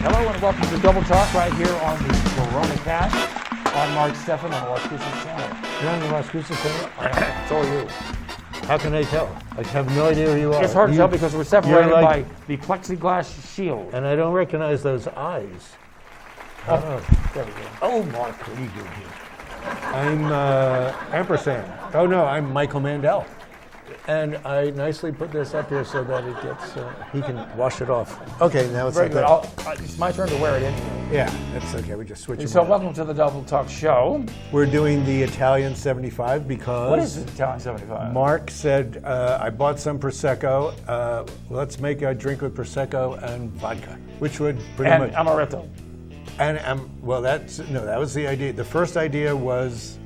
Hello and welcome to Double Talk right here on the Corona Cast. I'm Mark Steffen on the Las Cruces channel. You're on the Las Cruces channel? It's all you. How can I tell? I have no idea who you are. It's hard to tell because we're separated by the plexiglass shield. And I don't recognize those eyes. There we go. Oh, Mark, what are you doing here? I'm ampersand. Oh, no, I'm Michael Mandel. And I nicely put this up here so that it gets, he can wash it off. Okay, now it's Very like good. that. It's my turn to wear it anyway. Yeah, that's okay. We just switch them So around. welcome to the Double Talk show. We're doing the Italian 75 because... What is the Italian 75? Mark said, I bought some Prosecco. Let's make a drink with Prosecco and vodka, which would pretty much... And amaretto. And well, that was the idea. The first idea was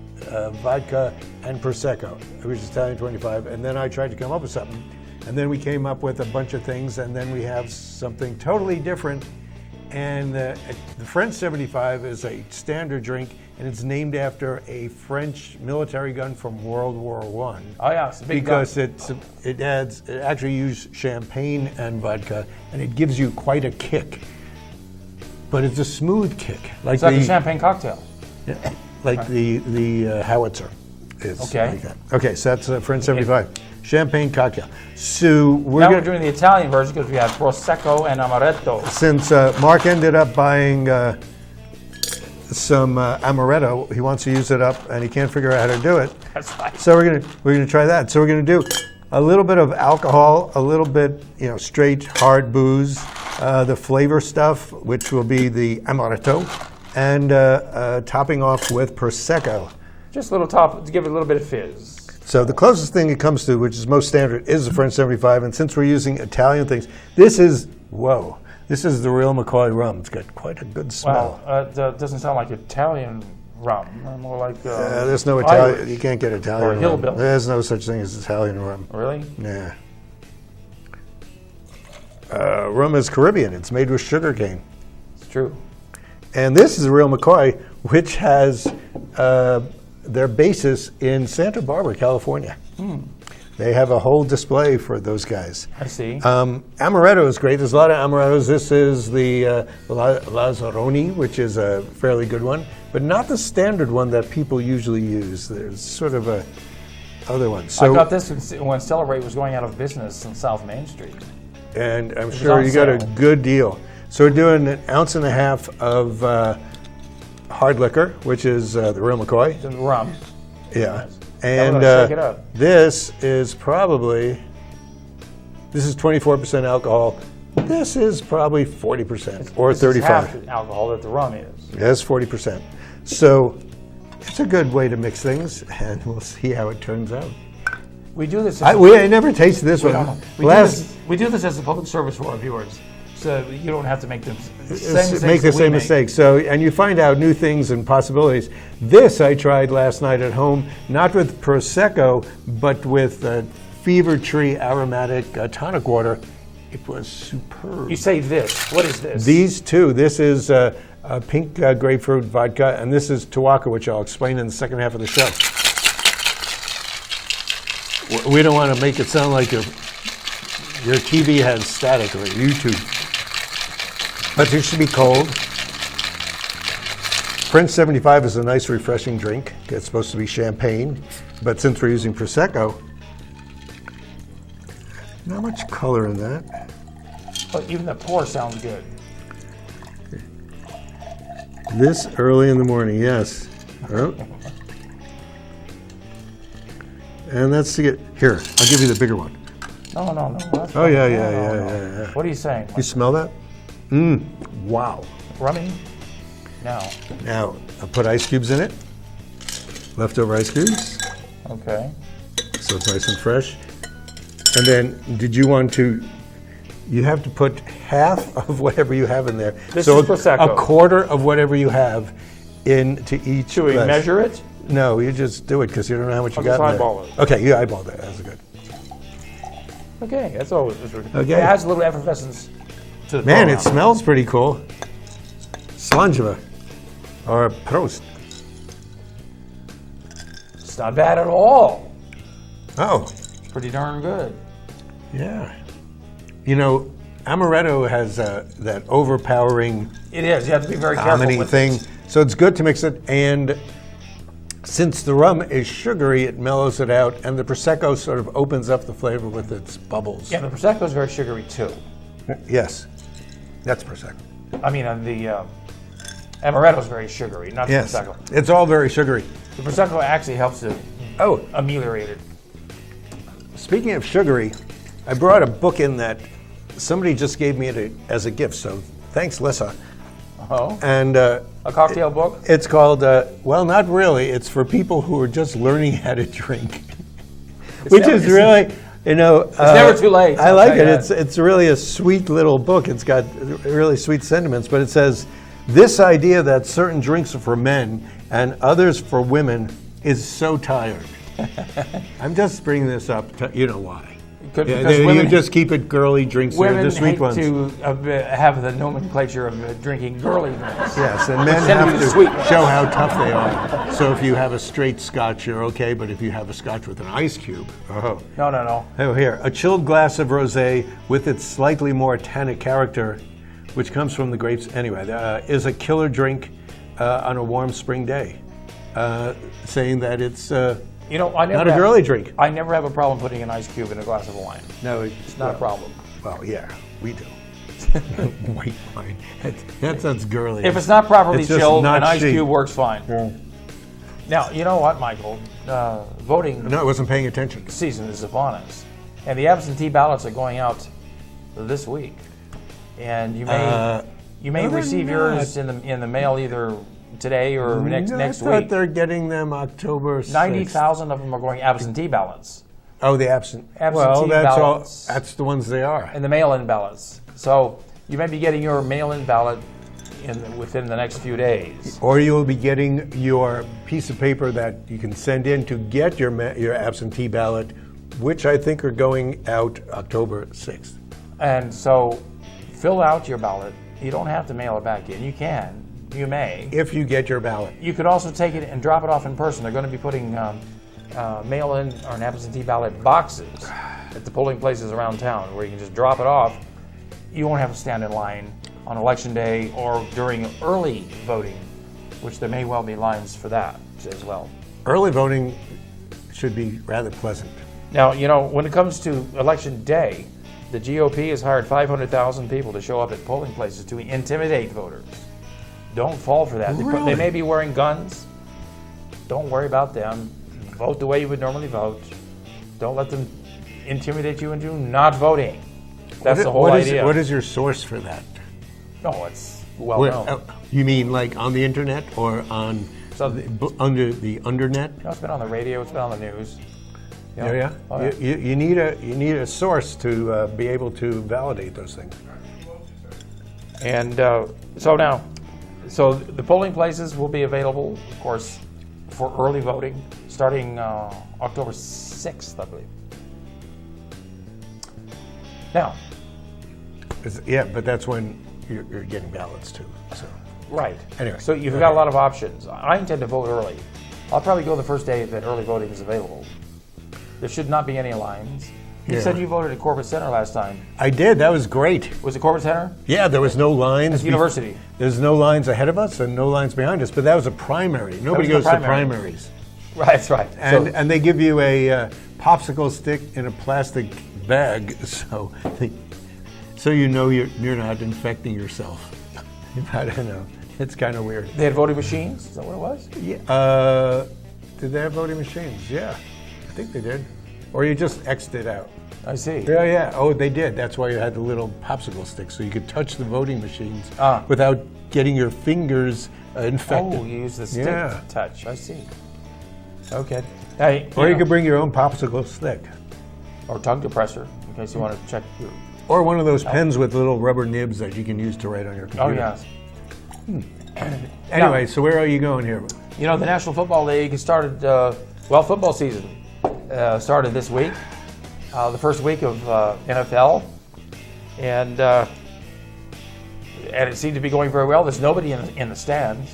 vodka and Prosecco, which is Italian 25, and then I tried to come up with something, and then we came up with a bunch of things, and then we have something totally different. And the French 75 is a standard drink, and it's named after a French military gun from World War I. Oh yeah, it's a big because gun. it actually uses champagne and vodka, and it gives you quite a kick. But it's a smooth kick, It's like a champagne cocktail. like the Howitzer is. Okay. Like that. Okay, so that's French 75. Champagne cocktail. So We're doing the Italian version because we have Prosecco and Amaretto. Since Mark ended up buying some Amaretto, he wants to use it up, and he can't figure out how to do it. That's nice. So we're gonna try that. So we're gonna do a little bit of alcohol, a little bit, straight hard booze, the flavor stuff, which will be the Amaretto, and topping off with Prosecco. Just a little top to give it a little bit of fizz. So the closest thing it comes to, which is most standard, is the French 75. And since we're using Italian things, this is the real McCoy rum. It's got quite a good smell. Well, it doesn't sound like Italian rum. More like there's no Italian. Irish. You can't get Italian Or rum. hillbilly. There's no such thing as Italian rum. Really? Yeah. Rum is Caribbean. It's made with sugar cane. It's true. And this is a real McCoy, which has their basis in Santa Barbara, California. They have a whole display for those guys. I see. Amaretto is great. There's a lot of Amarettos. This is the Lazzaroni, which is a fairly good one, but not the standard one that people usually use. There's sort of a other one. So I got this when Celebrate was going out of business on South Main Street. And I'm sure you got a good deal. So we're doing 1.5 ounces of hard liquor, which is the real McCoy. The rum. Yeah. Nice. And Shake it up. this is 24% alcohol. This is probably 40% or This is 35%. half the alcohol that the rum is. That's 40%. So it's a good way to mix things, and we'll see how it turns out. We do this. I never tasted this one. We do this as a public service for our viewers, so you don't have to make the same mistakes. So, and you find out new things and possibilities. This I tried last night at home, not with Prosecco, but with Fever Tree aromatic tonic water. It was superb. You say this. What is this? These two. This is pink grapefruit vodka, and this is Tuaca, which I'll explain in the second half of the show. We don't want to make it sound like your TV has static or YouTube. But it should be cold. French 75 is a nice, refreshing drink. It's supposed to be champagne, but since we're using Prosecco, not much color in that. But even the pour sounds good. This early in the morning, yes. Oh. And that's to get, here, I'll give you the bigger one. No. That's Oh, yeah. no. What are you saying? You smell that? Wow. Rummy? No. Now, I'll put ice cubes in it. Leftover ice cubes. Okay. So it's nice and fresh. And then, you have to put half of whatever you have in there. This so is Prosecco. A quarter of whatever you have into each Should we glass. measure it? No, you just do it because you don't know how much you got in there. Eyeball it. Okay, you eyeball that. That's good. Okay, that's always good. Okay. It adds a little effervescence to the Man, it program. smells pretty cool. Slanjava. Or Prost. It's not bad at all. Oh, It's pretty darn good. yeah. You know, amaretto has that overpowering It is. You have to be very careful almondy with thing, it. so it's good to mix it. And since the rum is sugary, it mellows it out, and the prosecco sort of opens up the flavor with its bubbles. Yeah, the prosecco is very sugary too. Yes, that's prosecco. I mean, the amaretto is very sugary, not the Yes, prosecco. it's all very sugary. The prosecco actually helps to ameliorate it. Speaking of sugary, I brought a book in that somebody just gave me as a gift, so thanks, Lissa. Oh, And a cocktail book? it's called, well, not really. It's for people who are just learning how to drink, which is really, it's never too late, I I'll like tell it. you It's really a sweet little book. It's got really sweet sentiments, but it says, this idea that certain drinks are for men and others for women is so tired. I'm just bringing this up to, you know why. Because you women, just keep it girly drinks. women the sweet hate ones. to have the nomenclature of drinking girly drinks. Yes, and men tend to be have the to sweet ones. show how tough they are. So if you have a straight scotch, you're okay, but if you have a scotch with an ice cube, No. Oh, here, a chilled glass of rosé with its slightly more tannic character, which comes from the grapes anyway, is a killer drink on a warm spring day, saying that it's You know, I never not a girly drink. I never have a problem putting an ice cube in a glass of wine. No, It's not a problem. Well, yeah, we do. White wine. That sounds girly. If it's not properly It's just chilled, not an ice chic. cube works fine. Yeah. Now, you know what, Michael? Voting No, I wasn't paying attention. season is upon us, and the absentee ballots are going out this week, and you may no, they're receive yours in the mail either today or next I thought week. they're getting them October 6th. 90,000 of them are going absentee ballots, Oh, the absent. Absentee well, that's ballots. all. That's the ones they are. and the mail-in ballots. So you may be getting your mail-in ballot within the next few days. Or you'll be getting your piece of paper that you can send in to get your absentee ballot, which I think are going out October 6th. And so fill out your ballot. You don't have to mail it back in. You can. You may. If you get your ballot. You could also take it and drop it off in person. They're going to be putting mail-in or an absentee ballot boxes at the polling places around town where you can just drop it off. You won't have to stand in line on election day or during early voting, which there may well be lines for that as well. Early voting should be rather pleasant. Now, you know, when it comes to election day, the GOP has hired 500,000 people to show up at polling places to intimidate voters. Don't fall for that. Really? They may be wearing guns. Don't worry about them. Vote the way you would normally vote. Don't let them intimidate you into not voting. That's the whole idea. What is your source for that? No, it's well known. You mean like on the internet or on under the undernet? No, it's been on the radio. It's been on the news. You know? Yeah. Oh, yeah. You need a source to be able to validate those things. And so the polling places will be available, of course, for early voting starting October 6th, I believe. Now, Yeah, but that's when you're getting ballots too. So right. Anyway, So you've got a lot of options. I intend to vote early. I'll probably go the first day that early voting is available. There should not be any lines. You Yeah. said you voted at Corbett Center last time. I did. That was great. Was it Corbett Center? Yeah, there was no lines. It's university. There's no lines ahead of us and no lines behind us. But that was a primary. Nobody was goes the to primary. primaries. Right, that's right. And they give you a popsicle stick in a plastic bag, so you know you're not infecting yourself. I don't know. It's kind of weird. They had voting machines? Is that what it was? Yeah. Did they have voting machines? Yeah, I think they did. Or you just X'd it out. I see. Yeah. Oh, they did. That's why you had the little popsicle stick, so you could touch the voting machines Ah. without getting your fingers infected. Oh, you use the stick Yeah. touch. I see. Okay. Hey, Or you know, could bring your own popsicle stick. or tongue depressor in case you want to check your. Or one of those pens with little rubber nibs that you can use to write on your computer. Oh yes. Anyway, so where are you going here? You know, the National Football League has started. Football season started this week, the first week of NFL, and it seemed to be going very well. There's nobody in the stands.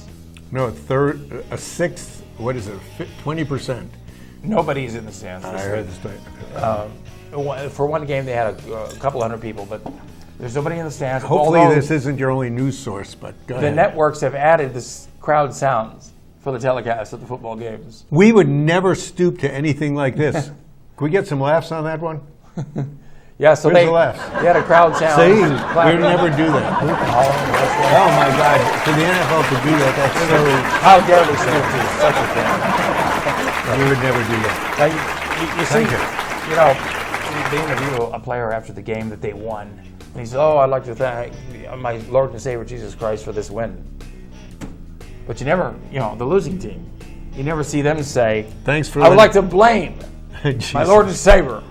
No, a sixth. What is it? 20%. Nobody's in the stands. I This heard week. this. For one game, they had a couple hundred people, but There's nobody in the stands. Hopefully although this isn't your only news source, but go the ahead. networks have added this crowd sounds for the telecast at the football games. We would never stoop to anything like this. Can we get some laughs on that one? Yeah, so Where's the laughs? they had a crowd sound. See, we would never do that. Oh my God! For the NFL to do that, that's so. How dare we say it is such a thing? We would never do that. Now, you see, you know, they interview a player after the game that they won, and he says, "Oh, I'd like to thank my Lord and Savior Jesus Christ for this win." But you never, you know, the losing team, you never see them say, Thanks for. I would like to blame my Lord and Savior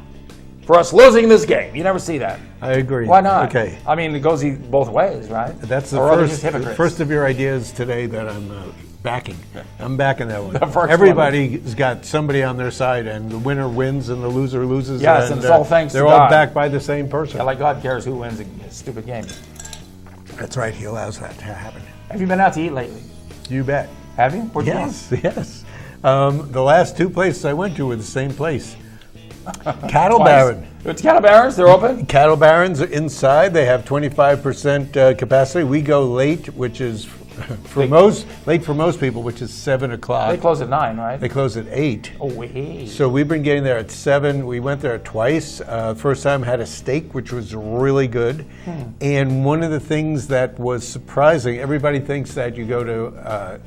for us losing this game. You never see that. I agree. Why not? Okay. I mean, it goes both ways, right? That's the Or are they just hypocrites? first of your ideas today that I'm backing. I'm backing that one. The first Everybody's got somebody on their side, and the winner wins and the loser loses. Yes, and it's all thanks to they're all God. backed by the same person. Yeah, like God cares who wins a stupid game. That's right. He allows that to happen. Have you been out to eat lately? You bet. Have you? Where'd you Yes, yes. The last two places I went to were the same place. Cattle Baron. It's Cattle Barons. They're open. Cattle Barons are inside. They have 25% capacity. We go late, which is late for most people, which is 7 o'clock. They close at 9, right? They close at 8. Oh, wait. So we've been getting there at 7. We went there twice. First time had a steak, which was really good. And one of the things that was surprising, everybody thinks that you go to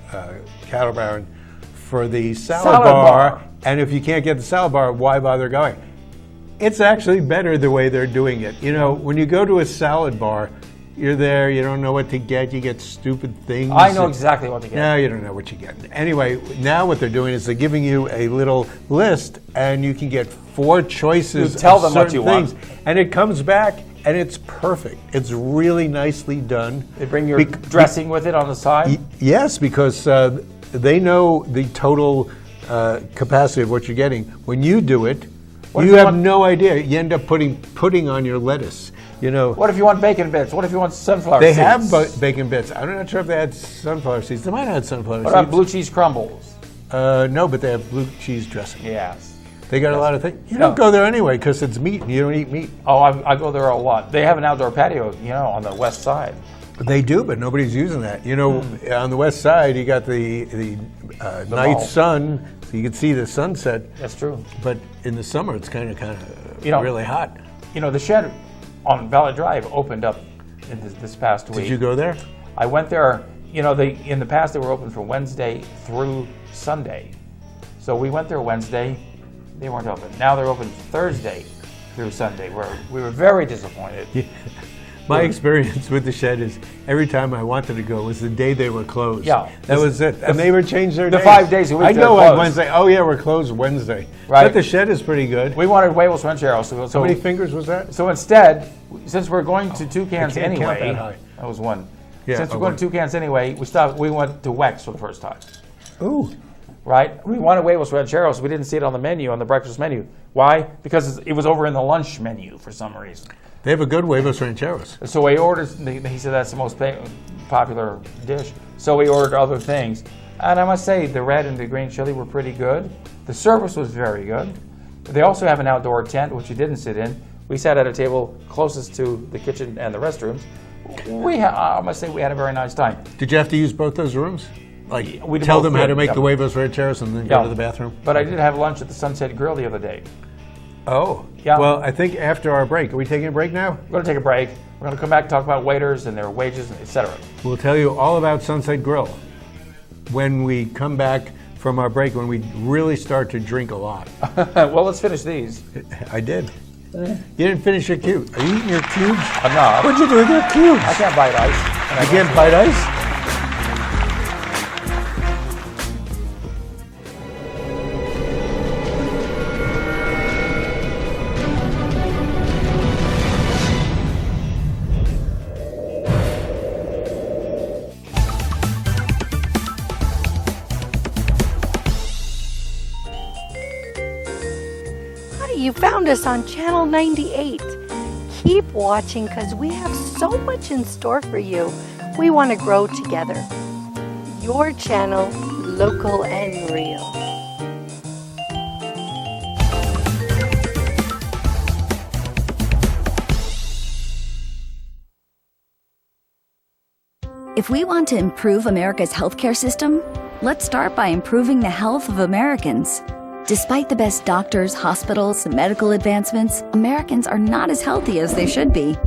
Cattle Baron for the salad bar. And if you can't get the salad bar, why bother going? It's actually better the way they're doing it. You know, when you go to a salad bar, you're there, you don't know what to get, you get stupid things. I know exactly what to get. No, you don't know what you get. Anyway, now what they're doing is they're giving you a little list, and you can get 4 choices You tell of them what certain you want. things, and it comes back, and it's perfect. It's really nicely done. They bring your dressing with it on the side? Yes, because they know the total capacity of what you're getting. When you do it, you have no idea. You end up putting pudding on your lettuce. You know. What if you want bacon bits? What if you want sunflower They seeds? have bacon bits. I'm not sure if they had sunflower seeds. They might have had sunflower What seeds. about blue cheese crumbles? No, but they have blue cheese dressing. Yes. They got a lot of things. You don't go there anyway because it's meat and you don't eat meat. Oh, I go there a lot. They have an outdoor patio, you know, on the west side. They do, but nobody's using that. You know, on the west side, you got the night mall. sun, so you can see the sunset. That's true. But in the summer, it's kind of really hot. You know, the shed on Valley Drive opened up in this past week. Did you go there? I went there. You know, in the past they were open from Wednesday through Sunday. So we went there Wednesday. They weren't open. Now they're open Thursday through Sunday. We were very disappointed. Yeah. My experience with the shed is every time I wanted to go was the day they were closed. Yeah. That was it. And they would change their the days. 5 days a week I they're go on closed. Wednesday. Oh, yeah, we're closed Wednesday. Right. But the shed is pretty good. We wanted huevos rancheros. So How many fingers was that? So instead, since we're going to Toucans I can't count anyway, that high. that was one. Yeah, Since we're going to Toucans anyway, we went to Wex for the first time. Ooh. Right? We wanted huevos rancheros. We didn't see it on the menu, on the breakfast menu. Why? Because it was over in the lunch menu for some reason. They have a good huevos rancheros. So we ordered, he said that's the most popular dish. So we ordered other things. And I must say, the red and the green chili were pretty good. The service was very good. They also have an outdoor tent, which we didn't sit in. We sat at a table closest to the kitchen and the restrooms. I must say, we had a very nice time. Did you have to use both those rooms? Like, We tell both them how did, to make yep. the huevos rancheros and then go Yeah. to the bathroom? But I did have lunch at the Sunset Grill the other day. Oh. Yeah. Well, I think after our break, are we taking a break now? We're going to take a break. We're going to come back and talk about waiters and their wages, etc. We'll tell you all about Sunset Grill when we come back from our break, when we really start to drink a lot. Well, let's finish these. I did. You didn't finish your cubes. Are you eating your cubes? No, What'd you do with your cubes? I can't bite ice. You can't bite ice? You found us on Channel 98. Keep watching because we have so much in store for you. We want to grow together. Your channel, local and real. If we want to improve America's healthcare system, let's start by improving the health of Americans. Despite the best doctors, hospitals, and medical advancements, Americans are not as healthy as they should be.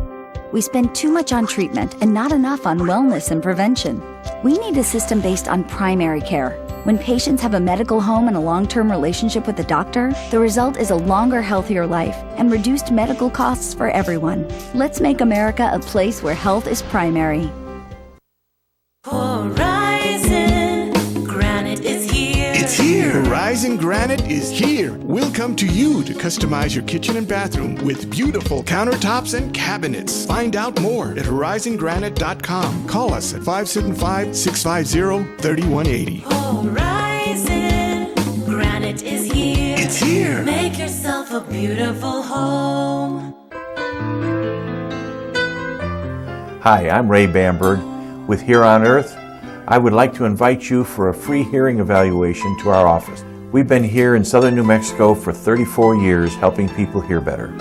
We spend too much on treatment and not enough on wellness and prevention. We need a system based on primary care. When patients have a medical home and a long-term relationship with a doctor, the result is a longer, healthier life and reduced medical costs for everyone. Let's make America a place where health is primary. Horizon Granite is here. It's here. Horizon Granite is here. We'll come to you to customize your kitchen and bathroom with beautiful countertops and cabinets. Find out more at horizongranite.com. Call us at 575-650-3180. Horizon Granite is here. It's here. Make yourself a beautiful home. Hi, I'm Ray Bamberg with Here on Earth. I would like to invite you for a free hearing evaluation to our office. We've been here in southern New Mexico for 34 years helping people hear better.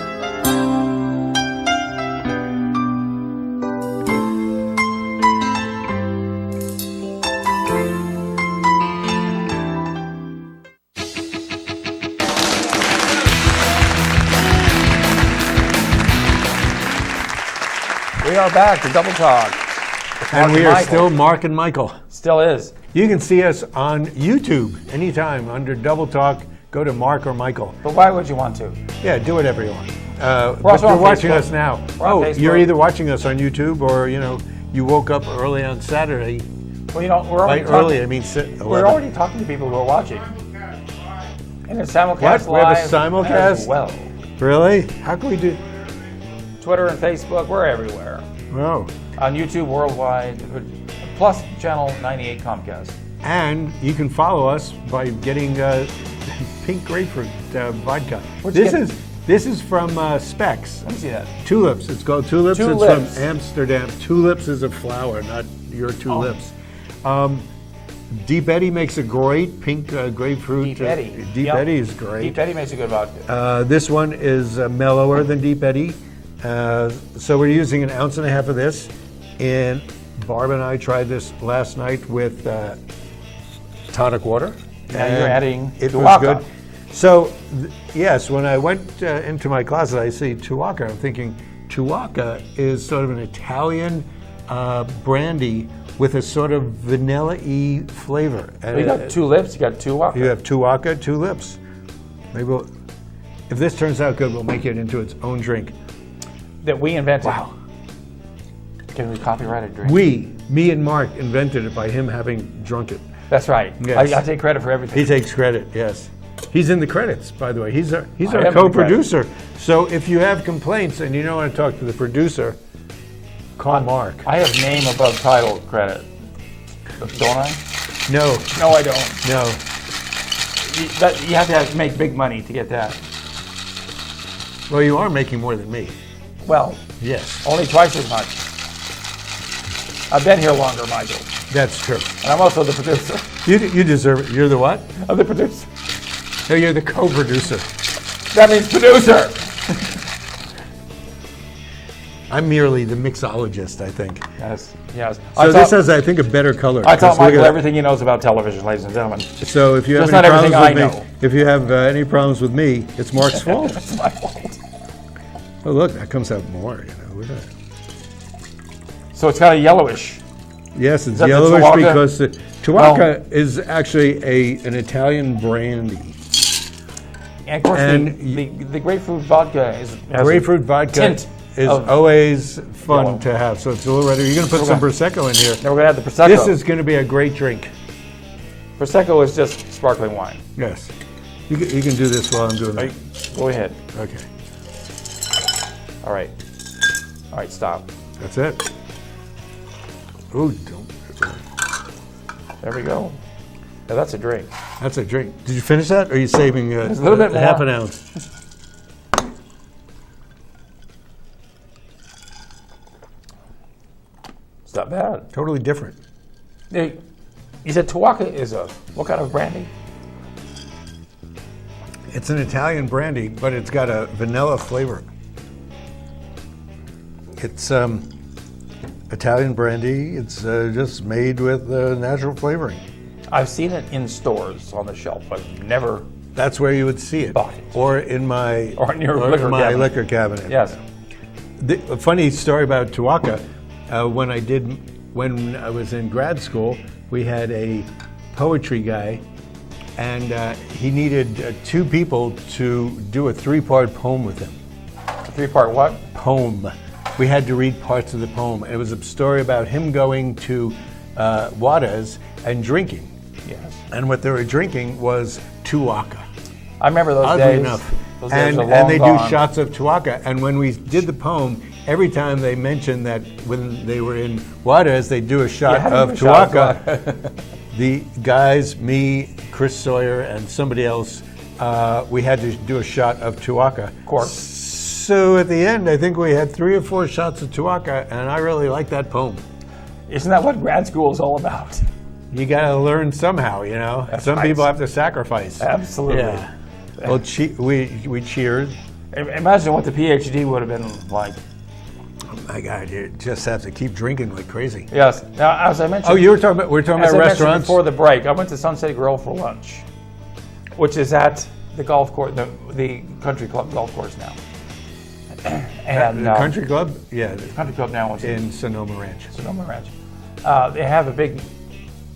We are back to Double Talk. And we and are Michael. still Mark and Michael. Still is. You can see us on YouTube anytime under Double Talk. Go to Mark or Michael. But why would you want to? Yeah, do whatever you want. But also you're on watching Facebook. us now. We're on You're Facebook. either watching us on YouTube or, you woke up early on Saturday. Well, we're already By early, talking, I mean we're 11. already talking to people who are watching. And it's simulcast What? We have a live simulcast? as well. Really? How can we do? Twitter and Facebook, we're everywhere. Oh. On YouTube worldwide, plus Channel 98 Comcast. And you can follow us by getting pink grapefruit vodka. Where'd you get- This is from Specs. Let me see that. Tulips. It's called Tulips. Tulips. It's from Amsterdam. Tulips is a flower, not your tulips. Deep Eddy makes a great pink grapefruit. Deep Eddy. Deep Yep. Eddy is great. Deep Eddy makes a good vodka. This one is mellower than Deep Eddy. So we're using 1.5 ounces of this. And Barb and I tried this last night with tonic water. Now and you're adding it was Tuaca. good. So, yes, when I went into my closet, I see Tuaca. I'm thinking Tuaca is sort of an Italian brandy with a sort of vanilla-y flavor. You got two lips, you got two vodka. You have Tuaca, tulips. Maybe if this turns out good, we'll make it into its own drink. That we invented. Wow. Can we copyright a drink? Me and Mark invented it by him having drunk it. That's right. Yes. I take credit for everything. He takes credit, yes. He's in the credits, by the way. He's our am in the co-producer. So if you have complaints and you don't want to talk to the producer, call Mark. I have name above title credit. Don't I? No, No, I don't. no. You have to make big money to get that. Well, you are making more than me. Well, Yes, only twice as much. I've been here longer, Michael. that's true. And I'm also the producer. You deserve it. You're the what? I'm the producer. No, you're the co-producer. That means producer. I'm merely the mixologist, I think. Yes, yes. So this has, I think, a better color. I taught Because look Michael at everything he knows about television, ladies and gentlemen. it. So if you have Just any not problems everything with I me, know. if you have any problems with me, it's Mark's fault. It's my fault. Oh, look, that comes out more. Look at that. So it's kind of yellowish. Yes, it's that the yellowish Tuaca? because Tuaca is actually an Italian brandy. And of course, And the grapefruit vodka has Grapefruit a vodka tint is of always fun yellow. to have, so it's a little redder. You're going to put some Prosecco in here. Now we're going to add the Prosecco. This is going to be a great drink. Prosecco is just sparkling wine. Yes. You can do this while I'm doing that. Go ahead. Okay, All right. All right, stop. that's it. Ooh, don't. There we go. Now that's a drink. That's a drink. Did you finish that, or are you saving a little bit more. half an ounce? It's not bad. Totally different. Hey, you said Tuaca is what kind of brandy? It's an Italian brandy, but it's got a vanilla flavor. It's Italian brandy. It's just made with natural flavoring. I've seen it in stores on the shelf. I've never. That's where you would see it. Bought it. Or in my Or in your or liquor in my cabinet. liquor cabinet. Yes. A funny story about Tuaca. When I was in grad school, we had a poetry guy, and he needed 2 people to do a 3-part poem with him. A 3-part what? Poem. We had to read parts of the poem. It was a story about him going to Juarez and drinking. Yes. And what they were drinking was Tuaca. I remember those Oddly days. enough. Those days And are long they gone. do shots of Tuaca. And when we did the poem, every time they mentioned that when they were in Juarez, they do a shot Yeah, of do a shot of Tuaca. The guys, me, Chris Sawyer, and somebody else, we had to do a shot of Tuaca. Of course. So at the end, I think we had 3 or 4 shots of Tuaca, and I really like that poem. Isn't that what grad school is all about? You got to learn somehow, you know. That's Some right. people have to sacrifice. Absolutely. Yeah. Well, we cheered. Imagine what the PhD would have been like. Oh my God, you just have to keep drinking like crazy. Yes. Now, as I mentioned. Oh, we're talking about as I mentioned restaurants. before the break, I went to Sunset Grill for lunch, which is at the golf course, the country club golf course now. And the country club, yeah, country club now is in Sonoma Ranch. Sonoma Ranch. They have a big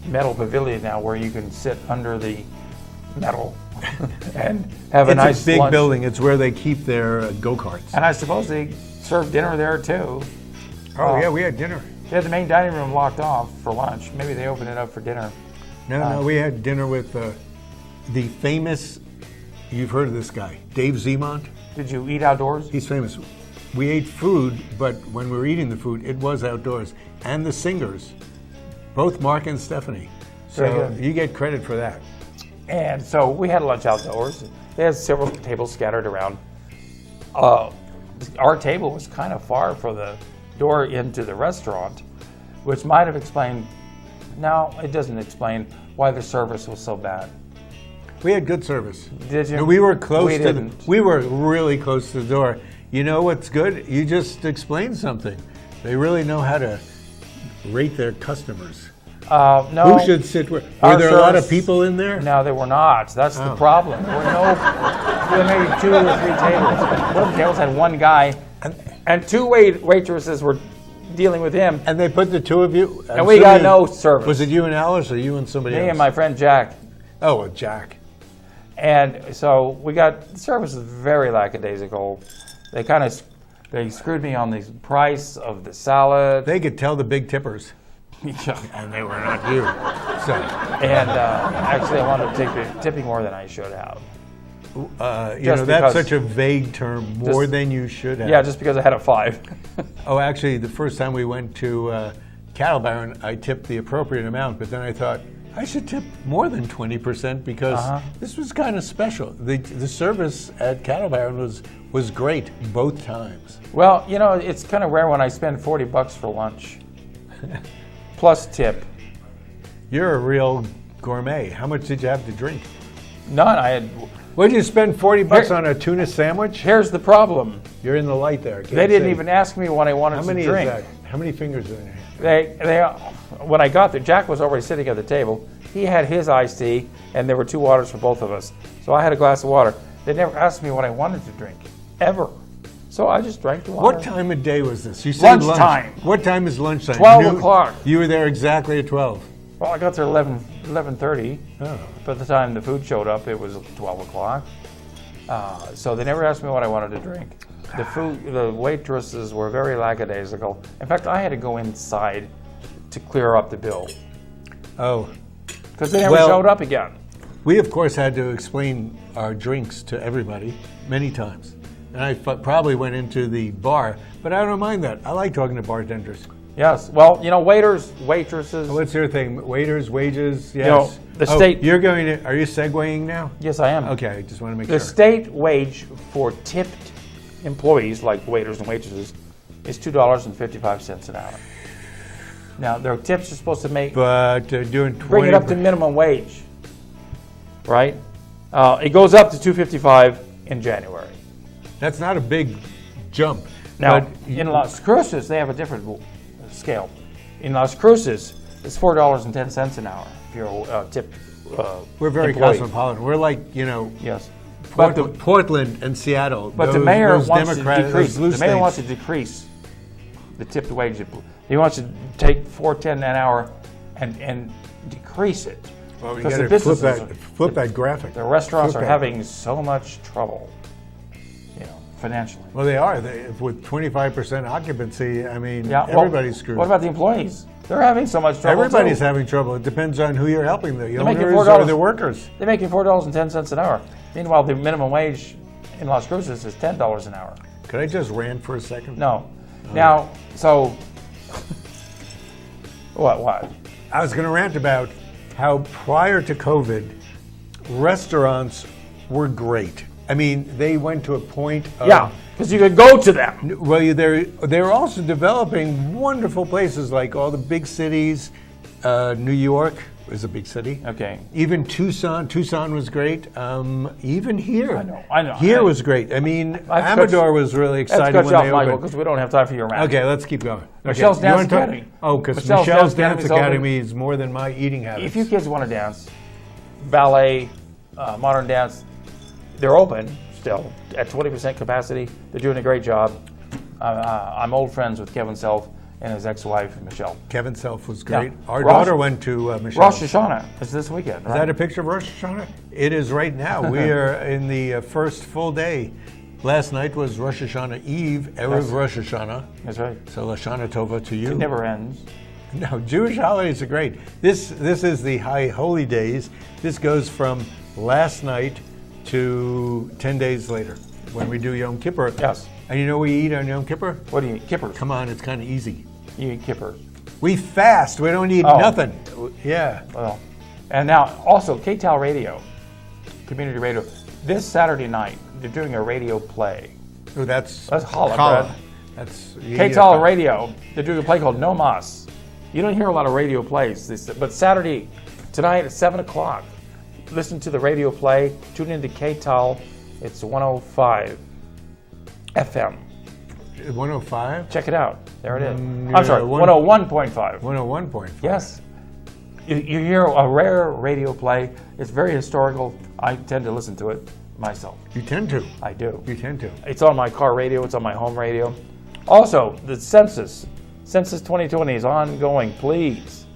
metal pavilion now where you can sit under the metal and have a nice It's a big lunch. building. It's where they keep their go-karts. And I suppose they serve dinner there too. Oh yeah, we had dinner. They had the main dining room locked off for lunch. Maybe they opened it up for dinner. No, we had dinner with the famous. You've heard of this guy, Dave Zemont. Did you eat outdoors? He's famous. We ate food, but when we were eating the food, it was outdoors. And the singers, both Mark and Stephanie. So Very good. you get credit for that. And so we had lunch outdoors. They had several tables scattered around. Our table was kind of far from the door into the restaurant, which might have explained. No, it doesn't explain why the service was so bad. We had good service. Did you? No, we were close We to didn't. we were really close to the door. You know what's good? You just explain something. They really know how to rate their customers. No. Who should sit where? Our Were there a lot of service- people in there? No, there were not. That's the problem. There were maybe 2 or 3 tables. One of the tables had one guy, and 2 waitresses were dealing with him. And they put the 2 of you. And we got no service. Was it you and Alice, or you and somebody else? Me and my friend Jack. Oh, Jack. And so we got, the service was very lackadaisical. They screwed me on the price of the salad. They could tell the big tippers, Yeah. and they were not you. So, And actually I wanted to take the tipping more than I should have. you Just know, that's because- such a vague term. More Just- than you should have. Yeah, just because I had a 5. Oh, actually, the first time we went to Cattle Baron, I tipped the appropriate amount, but then I thought I should tip more than 20% because this was kind of special. The service at Cattle Baron was great both times. Well, you know, it's kind of rare when I spend $40 for lunch. Plus tip. You're a real gourmet. How much did you have to drink? None. I had. What did you spend $40 Here- on a tuna sandwich? Here's the problem. You're in the light there. They didn't even ask me what I wanted How to many drink. is that? How many fingers are in there? When I got there, Jack was already sitting at the table. He had his iced tea, and there were 2 waters for both of us. So I had a glass of water. They never asked me what I wanted to drink, ever. So I just drank the water. What time of day was this? You said Lunchtime. lunch. What time is lunchtime? 12 Noon? o'clock. You were there exactly at 12. Well, I got there 11:30. Oh. By the time the food showed up, it was 12 o'clock. So they never asked me what I wanted to drink. The waitresses were very lackadaisical. In fact, I had to go inside to clear up the bill Oh. because they never Well- showed up again. We, of course, had to explain our drinks to everybody many times. And I probably went into the bar, but I don't mind that. I like talking to bartenders. Yes. Well, you know, waiters, waitresses. What's your thing? Waiters, wages, yes. know, the state- You're going to, are you segueing now? Yes, I am. Okay, I just want to make The sure. state wage for tipped employees, like waiters and waitresses, is $2.55 an hour. Now, their tips are supposed to make But doing 20... bring it up to minimum wage, right? It goes up to $2.55 in January. That's not a big jump. Now, But in Las Cruces, they have a different scale. In Las Cruces, it's $4.10 an hour if you're a tip. We're very employee. cosmopolitan. We're like, Yes. But Portland and Seattle. the mayor wants to Democrat- decrease. those blue The mayor wants to states. decrease the tipped wage. He wants to take $4.10 an hour and decrease it. Well, you Because got the to businesses, flip that graphic. the restaurants Flip are that. having so much trouble, financially. Well, they are. With 25% occupancy, I mean, Yeah, well, everybody's screwed. What about the employees? They're having so much trouble. Everybody's too. having trouble. It depends on who you're helping, the making owners $4. or the workers. They're making $4.10 an hour. Meanwhile, the minimum wage in Las Cruces is $10 an hour. Could I just rant for a second? No. Now, so what? I was going to rant about how prior to COVID, restaurants were great. I mean, they went to a point of... Yeah, because you could go to them. Well, they're also developing wonderful places like all the big cities. New York is a big city. Okay. Even Tucson was great. Even here. I know. Here was great. I mean, I've Amador was really Let's exciting cut when you off, they Michael, opened. because we don't have time for your rant. Okay, let's keep going. Michelle's Okay, you Dance wanna talk- Academy. Oh, because Michelle's Michelle's Dance Dance Academy is Academy is more than my eating habits. If you kids want to dance, ballet, modern dance, they're open still at 20% capacity. They're doing a great job. I'm old friends with Kevin Self and his ex-wife, Michelle. Kevin Self was great. Yeah. Our Rosh- daughter went to Michelle. Rosh Hashanah is this weekend, right? Is that a picture of Rosh Hashanah? It is right now. We are in the first full day. Last night was Rosh Hashanah Eve, Erev Rosh Hashanah. That's right. So Lashana Tova to you. It never ends. No, Jewish holidays are great. This is the High Holy Days. This goes from last night to 10 days later when we do Yom Kippur. Yes. And you know what we eat on Yom Kippur? What do you eat? Kippers. Come on, it's kind of easy. You eat kippers. We fast. We don't eat Oh. nothing. Yeah. Well, and now also KTAL Radio, community radio. This Saturday night, they're doing a radio play. Oh, that's challah challah. bread. That's KTAL Radio, they're doing a play called No Mas. You don't hear a lot of radio plays, but Saturday, tonight at 7 o'clock, listen to the radio play, tune into KTAL, it's 105 FM. 105? Check it out, there it is. yeah, I'm sorry, 101.5. 101.5. Yes. You hear a rare radio play, it's very historical. I tend to listen to it myself. You tend to. I do. You tend to. It's on my car radio, it's on my home radio. Also, the Census 2020 is ongoing. Please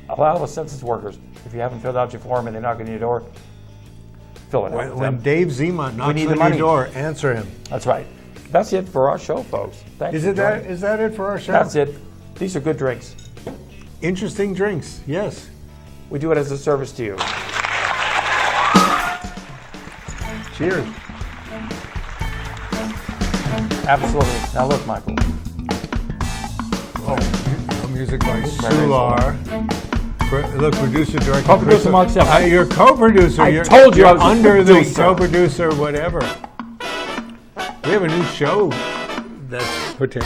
allow the census workers, if you haven't filled out your form and they're knocking on your door, fill it out. When Dave Zima knocks need on the your money. door, answer him. That's right. That's it for our show, folks. Thanks Is for it that? joining. Is that it for our show? That's it. These are good drinks. Interesting drinks. Yes. We do it as a service to you. Cheers. Absolutely. Now look, Michael. Music by Sular. Look, producer, director. Co-producer Mark Steffen. You're co-producer. I told you I you're was a under the producer. co-producer, whatever. We have a new show that's put in.